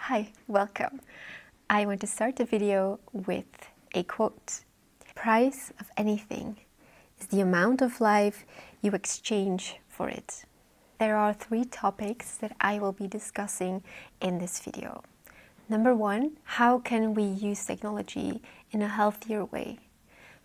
Hi, welcome. I want to start the video with a quote. Price of anything is the amount of life you exchange for it. There are 3 topics that I will be discussing in this video. Number 1, how can we use technology in a healthier way?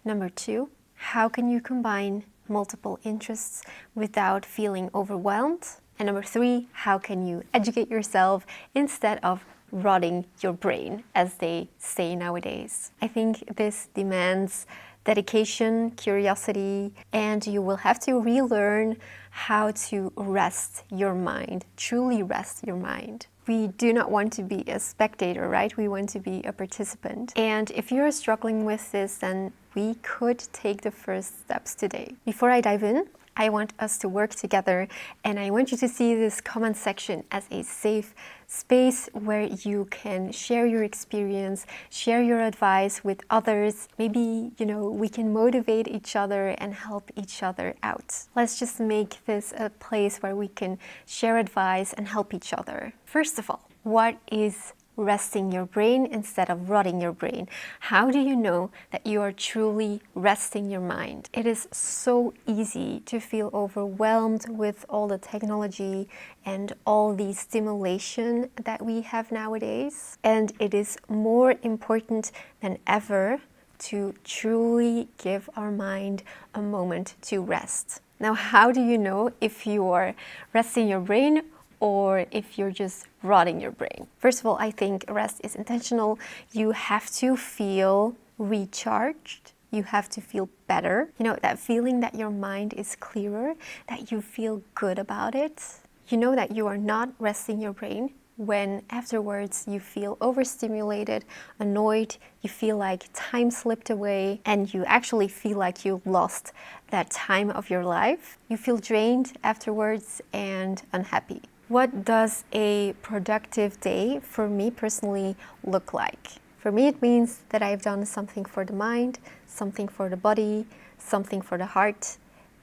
Number 2, how can you combine multiple interests without feeling overwhelmed? And number 3, how can you educate yourself instead of rotting your brain, as they say nowadays? I think this demands dedication, curiosity, and you will have to relearn how to rest your mind, truly rest your mind. We do not want to be a spectator, right? We want to be a participant. And if you're struggling with this, then we could take the first steps today. Before I dive in, I want us to work together, and I want you to see this comment section as a safe space where you can share your experience, share your advice with others. Maybe, we can motivate each other and help each other out. Let's just make this a place where we can share advice and help each other. First of all, what is resting your brain instead of rotting your brain? How do you know that you are truly resting your mind? It is so easy to feel overwhelmed with all the technology and all the stimulation that we have nowadays. And it is more important than ever to truly give our mind a moment to rest. Now, how do you know if you are resting your brain or if you're just rotting your brain? First of all, I think rest is intentional. You have to feel recharged. You have to feel better. That feeling that your mind is clearer, that you feel good about it. You know that you are not resting your brain when afterwards you feel overstimulated, annoyed, you feel like time slipped away, and you actually feel like you lost that time of your life. You feel drained afterwards and unhappy. What does a productive day for me personally look like? For me, it means that I've done something for the mind, something for the body, something for the heart,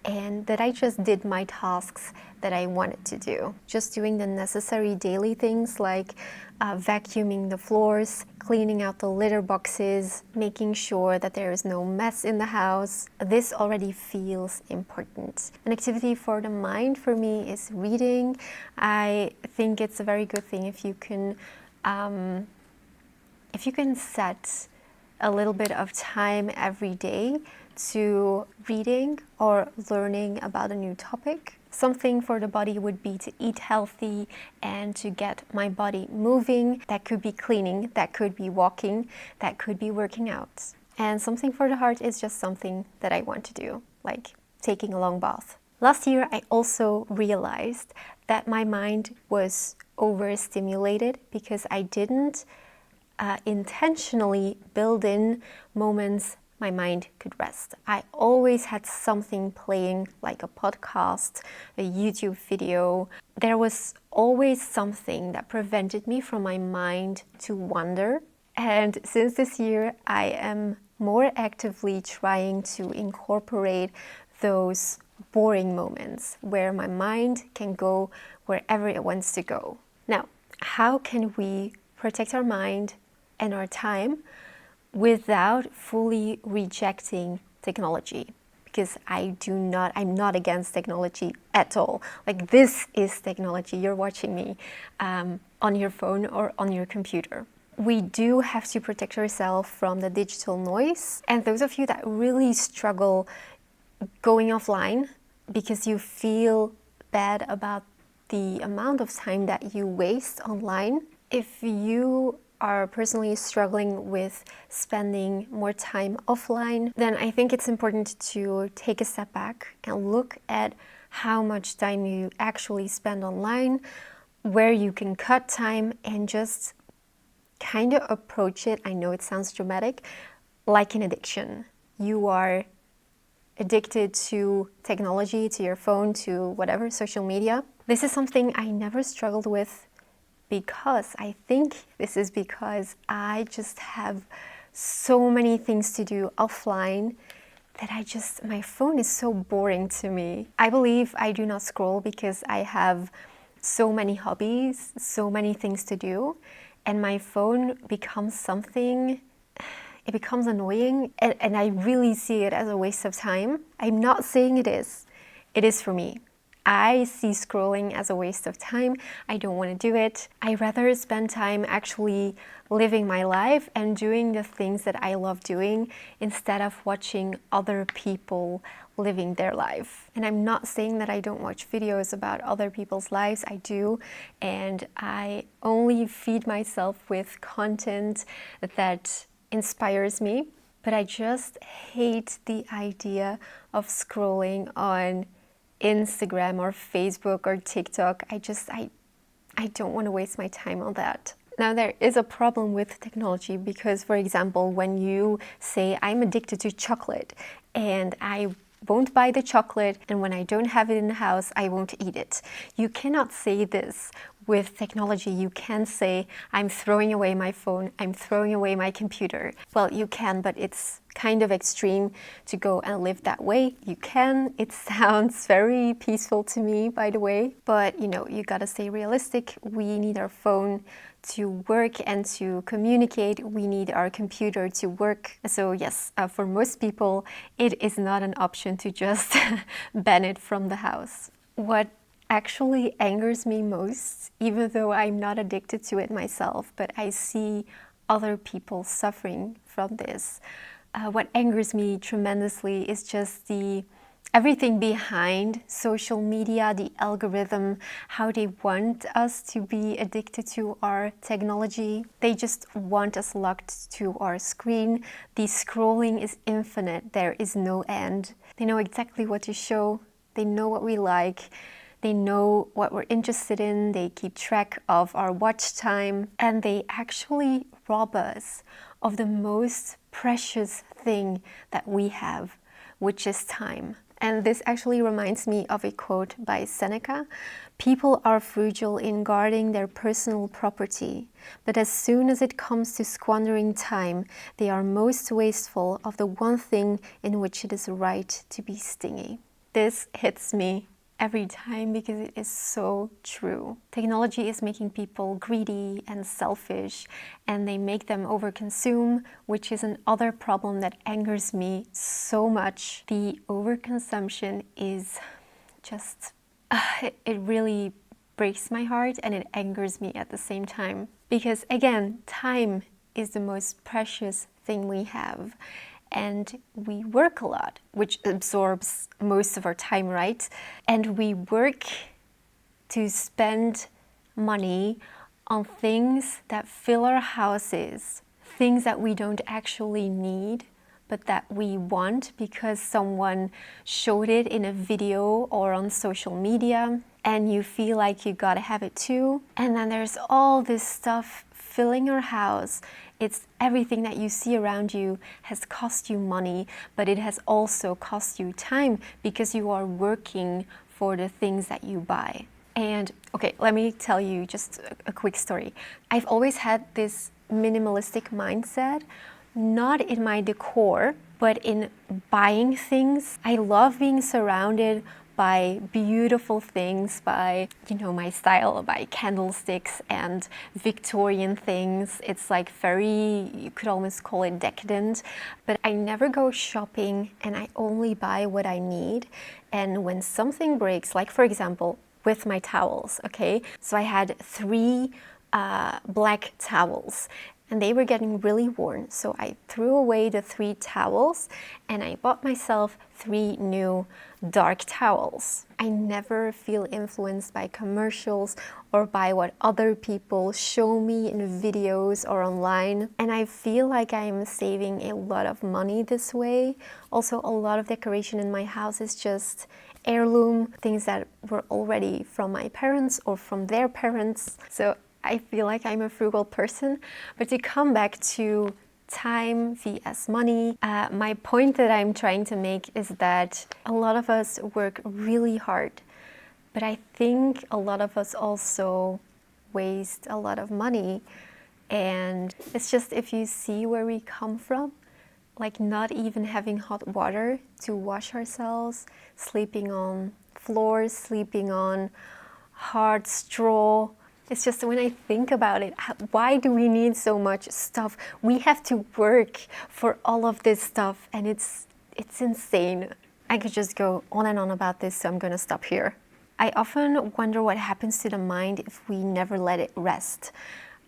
and that I just did my tasks that I wanted to do. Just doing the necessary daily things like vacuuming the floors, cleaning out the litter boxes, making sure that there is no mess in the house. This already feels important. An activity for the mind for me is reading. I think it's a very good thing if you can set a little bit of time every day to reading or learning about a new topic. Something for the body would be to eat healthy and to get my body moving. That could be cleaning, that could be walking, that could be working out. And something for the heart is just something that I want to do, like taking a long bath. Last year, I also realized that my mind was overstimulated because I didn't intentionally build in moments my mind could rest. I always had something playing, like a podcast, a YouTube video. There was always something that prevented me from my mind to wander. And since this year, I am more actively trying to incorporate those boring moments where my mind can go wherever it wants to go. Now, how can we protect our mind and our time without fully rejecting technology? Because I'm not against technology at all. Like, this is technology. You're watching me on your phone or on your computer. We do have to protect ourselves from the digital noise. And those of you that really struggle going offline because you feel bad about the amount of time that you waste online, if you are personally struggling with spending more time offline, then I think it's important to take a step back and look at how much time you actually spend online, where you can cut time, and just kind of approach it, I know it sounds dramatic, like an addiction. You are addicted to technology, to your phone, to whatever, social media. This is something I never struggled with, because I think this is because I just have so many things to do offline that my phone is so boring to me. I believe I do not scroll because I have so many hobbies, so many things to do. and my phone becomes something, it becomes annoying, and I really see it as a waste of time. I'm not saying it is. It is for me. I see scrolling as a waste of time. I don't want to do it. I rather spend time actually living my life and doing the things that I love doing instead of watching other people living their life. And I'm not saying that I don't watch videos about other people's lives. I do. And I only feed myself with content that inspires me. But I just hate the idea of scrolling on Instagram or Facebook or TikTok. I don't want to waste my time on that. Now, there is a problem with technology because, for example, when you say I'm addicted to chocolate and I won't buy the chocolate, and when I don't have it in the house, I won't eat it. You cannot say this with technology. You can say, I'm throwing away my phone, I'm throwing away my computer. Well, you can, but it's kind of extreme to go and live that way. You can. It sounds very peaceful to me, by the way. But, you gotta stay realistic. We need our phone to work and to communicate. We need our computer to work. So yes, for most people, it is not an option to just ban it from the house. What actually angers me most, even though I'm not addicted to it myself, but I see other people suffering from this. What angers me tremendously is just everything behind social media, the algorithm, how they want us to be addicted to our technology. They just want us locked to our screen. The scrolling is infinite. There is no end. They know exactly what to show. They know what we like. They know what we're interested in. They keep track of our watch time. And they actually rob us of the most precious thing that we have, which is time. And this actually reminds me of a quote by Seneca. People are frugal in guarding their personal property, but as soon as it comes to squandering time, they are most wasteful of the one thing in which it is right to be stingy. This hits me every time because it is so true. Technology is making people greedy and selfish, and they make them overconsume, which is another problem that angers me so much. The overconsumption is just, it really breaks my heart and it angers me at the same time. Because again, time is the most precious thing we have. And we work a lot, which absorbs most of our time, right? And we work to spend money on things that fill our houses, things that we don't actually need, but that we want because someone showed it in a video or on social media, and you feel like you gotta have it too. And then there's all this stuff filling your house. It's everything that you see around you has cost you money, but it has also cost you time because you are working for the things that you buy. And okay, let me tell you just a quick story. I've always had this minimalistic mindset, not in my decor, but in buying things. I love being surrounded by beautiful things, by, my style, by candlesticks and Victorian things. It's like very, you could almost call it decadent, but I never go shopping and I only buy what I need. And when something breaks, like for example, with my towels, okay? So I had 3 black towels and they were getting really worn. So I threw away the 3 towels and I bought myself 3 new dark towels. I never feel influenced by commercials or by what other people show me in videos or online. And I feel like I'm saving a lot of money this way. Also, a lot of decoration in my house is just heirloom, things that were already from my parents or from their parents. So I feel like I'm a frugal person. But to come back to time vs money, my point that I'm trying to make is that a lot of us work really hard, but I think a lot of us also waste a lot of money. And it's just, if you see where we come from, like not even having hot water to wash ourselves, sleeping on floors, sleeping on hard straw, It's just when I think about it, why do we need so much stuff? We have to work for all of this stuff, and it's insane. I could just go on and on about this, so I'm gonna stop here. I often wonder what happens to the mind if we never let it rest.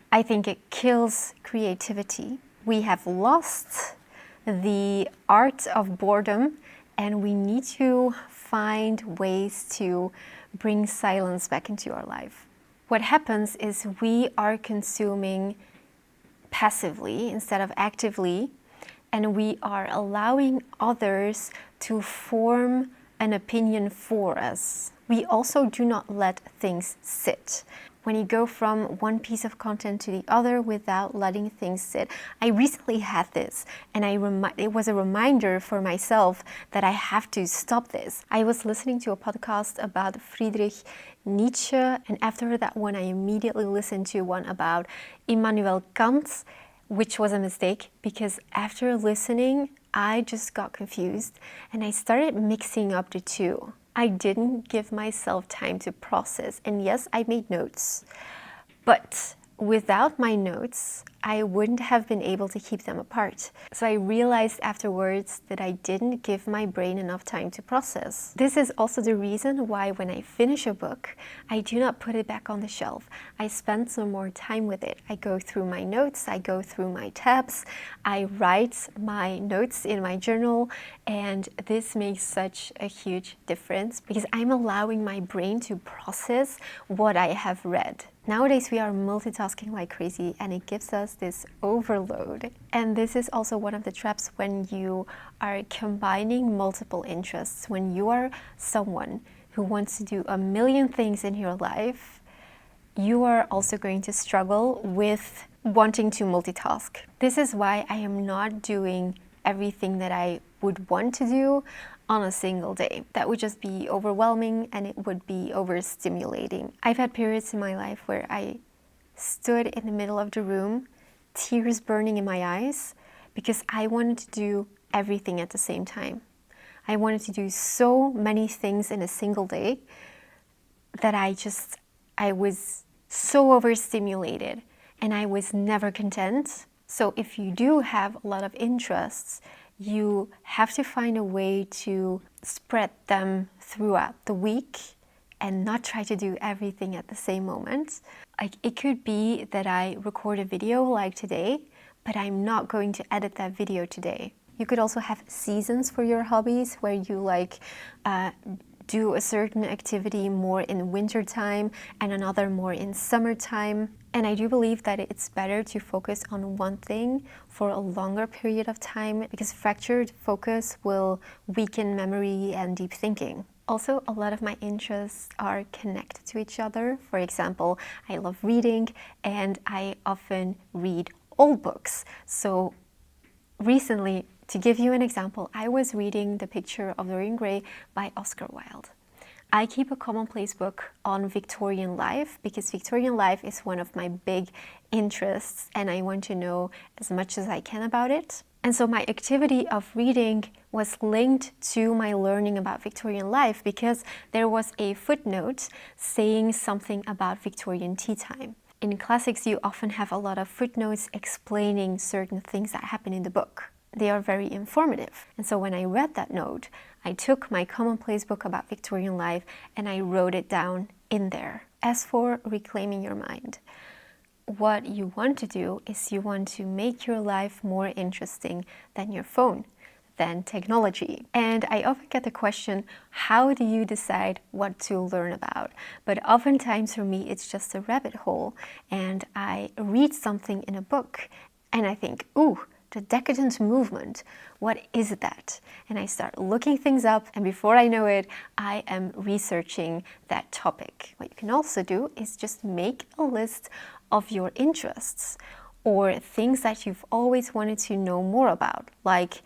I think it kills creativity. We have lost the art of boredom, and we need to find ways to bring silence back into our life. What happens is we are consuming passively instead of actively, and we are allowing others to form an opinion for us. We also do not let things sit. When you go from one piece of content to the other without letting things sit. I recently had this, and it was a reminder for myself that I have to stop this. I was listening to a podcast about Friedrich Nietzsche, and after that one I immediately listened to one about Immanuel Kant, which was a mistake, because after listening I just got confused and I started mixing up the two. I didn't give myself time to process, and yes, I made notes, but without my notes, I wouldn't have been able to keep them apart. So I realized afterwards that I didn't give my brain enough time to process. This is also the reason why when I finish a book, I do not put it back on the shelf. I spend some more time with it. I go through my notes, I go through my tabs, I write my notes in my journal, and this makes such a huge difference because I'm allowing my brain to process what I have read. Nowadays we are multitasking like crazy, and it gives us this overload. And this is also one of the traps when you are combining multiple interests. When you are someone who wants to do a million things in your life, you are also going to struggle with wanting to multitask. This is why I am not doing everything that I would want to do on a single day. That would just be overwhelming and it would be overstimulating. I've had periods in my life where I stood in the middle of the room, tears burning in my eyes, because I wanted to do everything at the same time. I wanted to do so many things in a single day that I was so overstimulated and I was never content. So if you do have a lot of interests, you have to find a way to spread them throughout the week and not try to do everything at the same moment. Like, it could be that I record a video like today, but I'm not going to edit that video today. You could also have seasons for your hobbies where you do a certain activity more in wintertime and another more in summertime. And I do believe that it's better to focus on one thing for a longer period of time, because fractured focus will weaken memory and deep thinking. Also, a lot of my interests are connected to each other. For example, I love reading and I often read old books. So recently, to give you an example, I was reading The Picture of Dorian Gray by Oscar Wilde. I keep a commonplace book on Victorian life because Victorian life is one of my big interests and I want to know as much as I can about it. And so my activity of reading was linked to my learning about Victorian life because there was a footnote saying something about Victorian tea time. In classics, you often have a lot of footnotes explaining certain things that happen in the book. They are very informative. And so when I read that note, I took my commonplace book about Victorian life and I wrote it down in there. As for reclaiming your mind, what you want to do is you want to make your life more interesting than your phone, than technology. And I often get the question, how do you decide what to learn about? But oftentimes for me, it's just a rabbit hole. And I read something in a book and I think, ooh, the decadent movement, what is that? And I start looking things up, and before I know it, I am researching that topic. What you can also do is just make a list of your interests or things that you've always wanted to know more about. Like,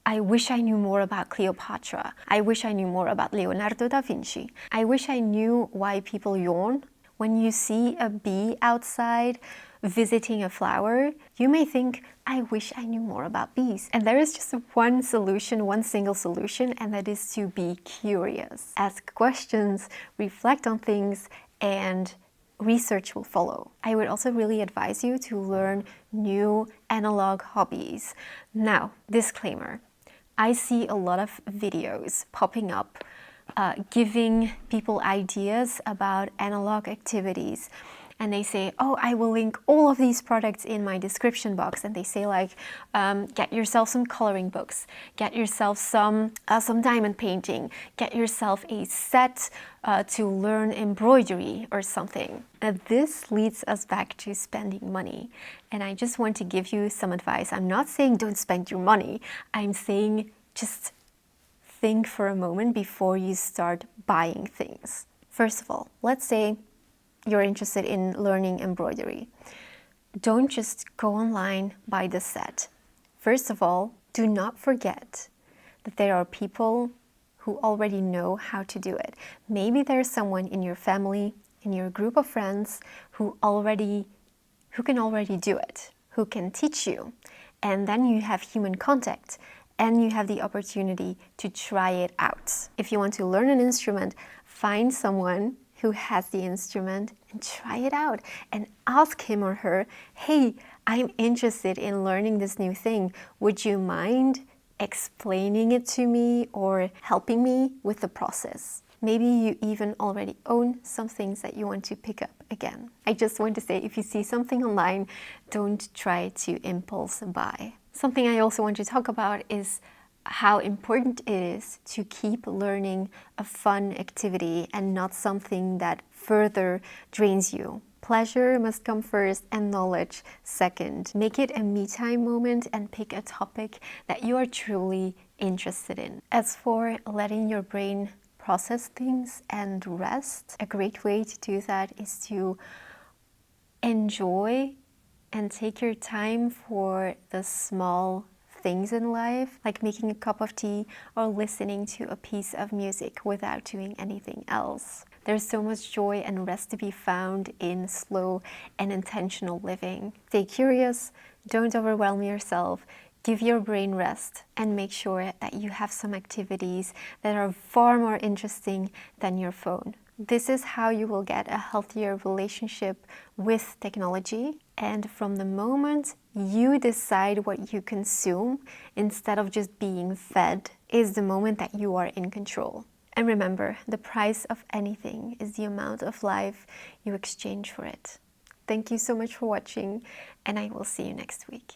I wish I knew more about Cleopatra. I wish I knew more about Leonardo da Vinci. I wish I knew why people yawn. When you see a bee outside visiting a flower, you may think, I wish I knew more about bees. And there is just one solution, one single solution, and that is to be curious. Ask questions, reflect on things, and research will follow. I would also really advise you to learn new analog hobbies. Now, disclaimer, I see a lot of videos popping up giving people ideas about analog activities. And they say, oh, I will link all of these products in my description box. And they say like, get yourself some coloring books, get yourself some diamond painting, get yourself a set to learn embroidery or something. This leads us back to spending money. And I just want to give you some advice. I'm not saying don't spend your money. I'm saying just think for a moment before you start buying things. First of all, let's say you're interested in learning embroidery. Don't just go online, buy the set. First of all, do not forget that there are people who already know how to do it. Maybe there's someone in your family, in your group of friends who can already do it, who can teach you. And then you have human contact and you have the opportunity to try it out. If you want to learn an instrument, find someone who has the instrument and try it out and ask him or her, hey, I'm interested in learning this new thing. Would you mind explaining it to me or helping me with the process? Maybe you even already own some things that you want to pick up again. I just want to say, if you see something online, don't try to impulse buy. Something I also want to talk about is how important it is to keep learning a fun activity and not something that further drains you. Pleasure must come first and knowledge second. Make it a me-time moment and pick a topic that you are truly interested in. As for letting your brain process things and rest, a great way to do that is to enjoy and take your time for the small things in life, like making a cup of tea or listening to a piece of music without doing anything else. There's so much joy and rest to be found in slow and intentional living. Stay curious, don't overwhelm yourself, give your brain rest, and make sure that you have some activities that are far more interesting than your phone. This is how you will get a healthier relationship with technology. And from the moment you decide what you consume, instead of just being fed, is the moment that you are in control. And remember, the price of anything is the amount of life you exchange for it. Thank you so much for watching, and I will see you next week.